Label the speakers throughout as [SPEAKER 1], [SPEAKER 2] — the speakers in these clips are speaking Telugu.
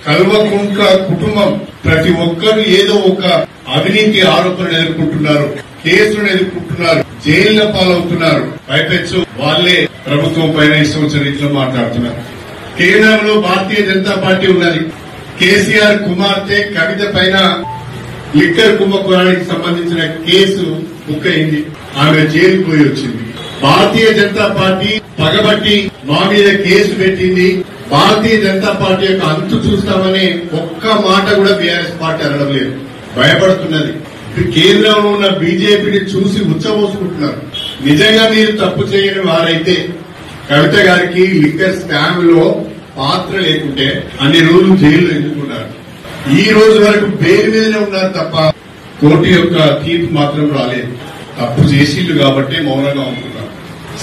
[SPEAKER 1] కల్వకుంట్ల కుటుంబం ప్రతి ఒక్కరు ఏదో ఒక అవినీతి ఆరోపణలు ఎదుర్కొంటున్నారు, కేసులను ఎదుర్కొంటున్నారు, జైళ్ల పాలవుతున్నారు. పైపెచ్చు వాళ్లే ప్రభుత్వం పైన ఇష్టం వచ్చిన రీతిలో మాట్లాడుతున్నారు. కేంద్రంలో భారతీయ జనతా పార్టీ ఉన్నది. కేసీఆర్ కుమార్తె కవిత పైన లిక్కర్ కుంభకోణానికి సంబంధించిన కేసు బుక్ అయింది. ఆమె జైలుకు పోయి వచ్చింది. భారతీయ జనతా పార్టీ పగబట్టి మా మీద కేసు పెట్టింది. భారతీయ జనతా పార్టీ యొక్క అంతు చూస్తామని ఒక్క మాట కూడా బీఆర్ఎస్ పార్టీ అనడం లేదు, భయపడుతున్నది. కేంద్రంలో ఉన్న బీజేపీని చూసి ఉచ్చబోసుకుంటున్నారు. నిజంగా మీరు తప్పు చేయని వారైతే కవిత గారికి లిక్కర్ స్కామ్ లో పాత్ర లేకుంటే అన్ని రోజులు జైల్లో ఎన్నుకున్నారు. ఈ రోజు వరకు బెయిల్ మీదనే ఉన్నారు తప్ప కోర్టు యొక్క తీర్పు మాత్రం రాలేదు. తప్పు చేసిళ్లు కాబట్టి మౌనంగా ఉంటున్నారు.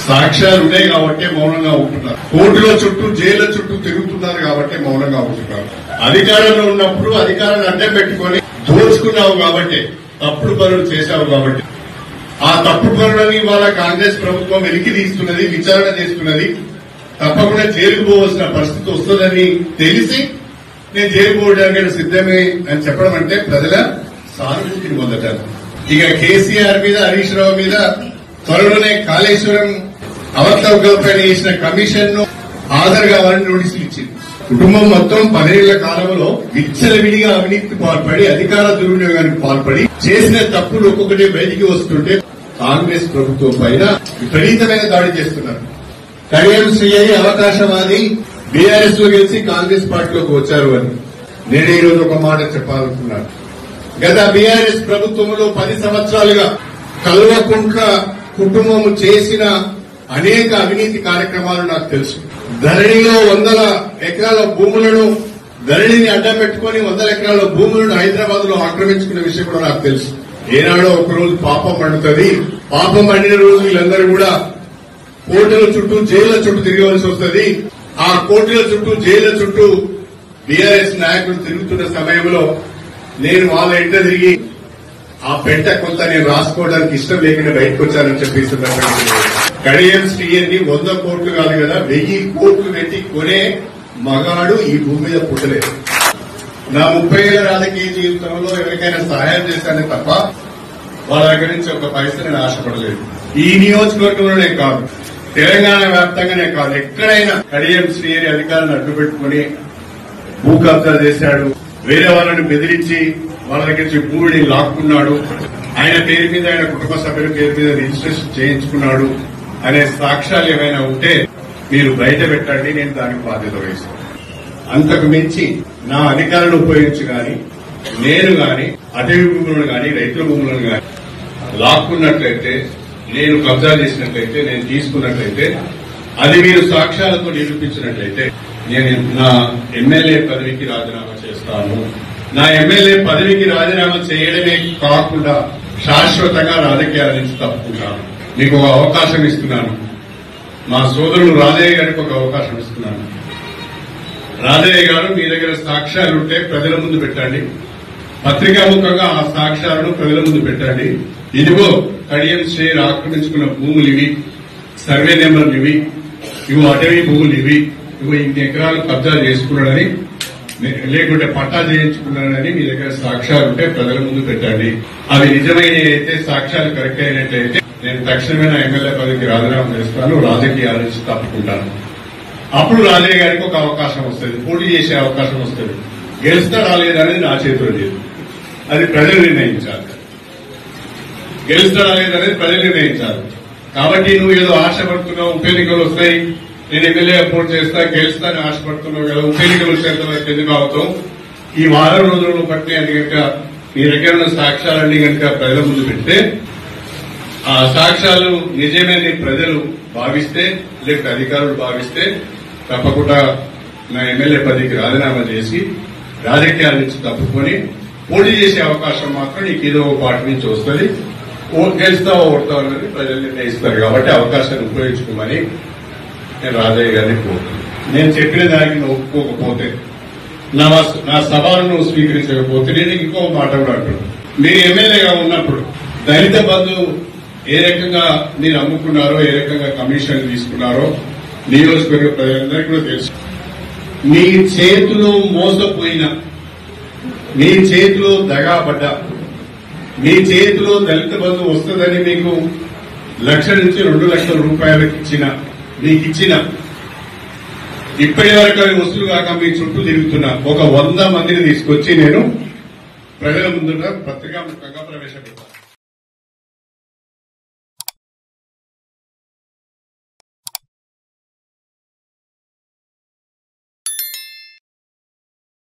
[SPEAKER 1] సాక్ష్యాలు ఉన్నాయి కాబట్టి మౌనంగా ఉంటున్నారు. కోర్టుల చుట్టూ జైళ్ల చుట్టూ తిరుగుతున్నారు కాబట్టి మౌనంగా ఉంటున్నారు. అధికారంలో ఉన్నప్పుడు అధికారాన్ని అడ్డం పెట్టుకుని దోచుకున్నావు కాబట్టి, తప్పుడు పనులు చేశావు కాబట్టి, ఆ తప్పుడు పనులని ఇవాళ కాంగ్రెస్ ప్రభుత్వం వెలికి తీస్తున్నది, విచారణ చేస్తున్నది. తప్పకుండా జైలుకు పోవాల్సిన పరిస్థితి వస్తుందని తెలిసి నేను జైలు పోవడానికి సిద్దమే అని చెప్పడం అంటే ప్రజల సానుభూతిని పొందటారు. ఇక కేసీఆర్ మీద, హరీష్ రావు మీద త్వరలోనే కాళేశ్వరం అవకతవకలపై చేసిన కమిషన్ ను హాజరు కావాలని నోటీసులు ఇచ్చింది. కుటుంబం మొత్తం 10 ఏళ్ల కాలంలో విచ్చలవిడిగా అవినీతికి పాల్పడి, అధికార దుర్వినియోగానికి పాల్పడి చేసిన తప్పులు ఒక్కొక్కటి బయటికి వస్తుంటే కాంగ్రెస్ ప్రభుత్వం పైన విపరీతమైన దాడి చేస్తున్నారు. కడియం శ్రీహరి అవకాశవాది బీఆర్ఎస్ లో గెలిచి కాంగ్రెస్ పార్టీలోకి వచ్చారు అని నేను ఈ రోజు ఒక మాట చెప్పాలనుకున్నాను. గత బీఆర్ఎస్ ప్రభుత్వంలో 10 సంవత్సరాలుగా కల్వకుంట్ల కుటుంబం చేసిన అనేక అవినీతి కార్యక్రమాలు నాకు తెలుసు. ధరణిలో 100 ఎకరాల భూములను, ధరణిని అడ్డం పెట్టుకుని 100 ఎకరాల భూములను హైదరాబాద్ లో ఆక్రమించుకున్న విషయం కూడా నాకు తెలుసు. ఏనాడో ఒకరోజు పాపం పండుతుంది. పాపం పండిన రోజు వీళ్ళందరూ కూడా కోర్టుల చుట్టూ, జైళ్ల చుట్టూ తిరగవలసి వస్తుంది. ఆ కోర్టుల చుట్టూ, జైళ్ల చుట్టూ బీఆర్ఎస్ నాయకులు తిరుగుతున్న సమయంలో నేను వాళ్ళ ఇంట తిరిగి ఆ పెంట కొంత నేను రాసుకోవడానికి ఇష్టం లేకుండా బయటకు వచ్చానని చెప్పేసి కడియం శ్రీహరిని 100 కోట్లు కాదు కదా 1000 కోట్లు పెట్టి కొనే మగాడు ఈ భూమి మీద పుట్టలేదు. నా 30 ఏళ్ల రాజకీయ జీవితంలో ఎవరికైనా సహాయం చేశానే తప్ప వాళ్ళ దగ్గర నుంచి ఒక పైసా నేను ఆశపడలేదు. ఈ నియోజకవర్గంలోనే కాదు, తెలంగాణ వ్యాప్తంగానే కాదు, ఎక్కడైనా కడియం శ్రీహరి అధికారులను అడ్డుపెట్టుకుని భూ కబ్జా చేశాడు, వేరే వాళ్ళని బెదిరించి వాళ్ళ దగ్గర నుంచి భూమిని లాక్కున్నాడు, ఆయన పేరు మీద, ఆయన కుటుంబ సభ్యుల పేరు మీద రిజిస్ట్రేషన్ చేయించుకున్నాడు అనే సాక్ష్యాలు ఏమైనా ఉంటే మీరు బయట పెట్టండి, నేను దానికి బాధ్యత వహిస్తాను. అంతకు మించి నా అధికారాన్ని ఉపయోగించి గాని, నేను గాని అటవీ భూములను గాని, రైతుల భూములను గాని లాక్కున్నట్లయితే, నేను కబ్జా చేసినట్లయితే, నేను తీసుకున్నట్లయితే, అది మీరు సాక్ష్యాలతో నిరూపించినట్లయితే నేను నా ఎమ్మెల్యే పదవికి రాజీనామా చేస్తాను. నా ఎమ్మెల్యే పదవికి రాజీనామా చేయడమే కాకుండా శాశ్వతంగా రాజకీయాల నుంచి తప్పుకుంటాను. మీకు ఒక అవకాశం ఇస్తున్నాను. మా సోదరుడు రాజయ్య గారికి ఒక అవకాశం ఇస్తున్నాను. రాజయ్య గారు, మీ దగ్గర సాక్ష్యాలుంటే ప్రజల ముందు పెట్టండి. పత్రికాముఖంగా ఆ సాక్ష్యాలను ప్రజల ముందు పెట్టండి. ఇదిగో కడియం శ్రీహరి ఆక్రమించుకున్న భూములు ఇవి, సర్వే నెంబర్లు ఇవి, ఇవి అటవీ భూములు ఇవి, ఇవి ఇన్ని ఎకరాలు కబ్జా చేసుకున్నాడని, లేకుంటే పట్టా చేయించుకున్నాడని మీ దగ్గర సాక్ష్యాలుంటే ప్రజల ముందు పెట్టండి. అవి నిజమైన అయితే, సాక్ష్యాలు కరెక్ట్ అయినట్లయితే నేను తక్షణమే నా ఎమ్మెల్యే పదవికి రాజీనామా చేస్తాను, రాజకీయాల నుంచి తప్పుకుంటాను. అప్పుడు రాజయ్య గారికి ఒక అవకాశం వస్తుంది, పోటీ చేసే అవకాశం వస్తుంది. గెలుస్తాడా లేదనేది నా చేతిలో లేదు, అది ప్రజలు నిర్ణయించాలి. గెలుస్తాడా లేదనేది ప్రజలు నిర్ణయించాలి. కాబట్టి నువ్వు ఏదో ఆశపడుతున్నావు, ఉప ఎన్నికలు వస్తాయి, నేను ఎమ్మెల్యే పోటీ చేస్తా, గెలుస్తానని ఆశపడుతున్నావు కదా, ఉప ఎన్నికలు వచ్చేంతవరకు ఎందుకు అవుతావు? ఈ వారం రోజులను బట్టి అది కనుక మీ దగ్గర ఉన్న సాక్ష్యాలన్నీ కనుక ప్రజల ముందు పెడితే, ఆ సాక్ష్యాలు నిజమేని ప్రజలు భావిస్తే, లేక అధికారులు భావిస్తే, తప్పకుండా నా ఎమ్మెల్యే పదవికి రాజీనామా చేసి రాజకీయాల నుంచి తప్పుకొని పోటీ చేసే అవకాశం మాత్రం నీకు ఏదో ఒక పార్టీ నుంచి వస్తుంది. గెలుస్తావో ఓడతావు అనేది ప్రజలు నిర్ణయిస్తారు. కాబట్టి అవకాశాన్ని ఉపయోగించుకోమని నేను రాజయ్య గారిని కోరుతున్నాను. నేను చెప్పిన దానికి నువ్వు ఒప్పుకోకపోతే, నా సవాలు నువ్వు స్వీకరించకపోతే నేను ఇంకో మాట కూడా అంటున్నాను. మీరు ఎమ్మెల్యేగా ఉన్నప్పుడు దళిత బంధు ఏ రకంగా మీరు అమ్ముకున్నారో, ఏ రకంగా కమిషన్ తీసుకున్నారో నియోజకవర్గ ప్రజలందరికీ కూడా తెలుసు. మీ చేతిలో మోసపోయిన, మీ చేతిలో దగాపడ్డ, మీ చేతిలో దళిత బంధు వస్తుందని మీకు 1,00,000 నుంచి 2,00,000 రూపాయలకు మీకు ఇచ్చిన ఇప్పటి వరకు అవి వసూలు కాక మీ చుట్టూ తిరుగుతున్న ఒక 100 మందిని తీసుకొచ్చి నేను ప్రజల ముందుగా పత్రికాముఖంగా ప్రవేశపెట్టాను.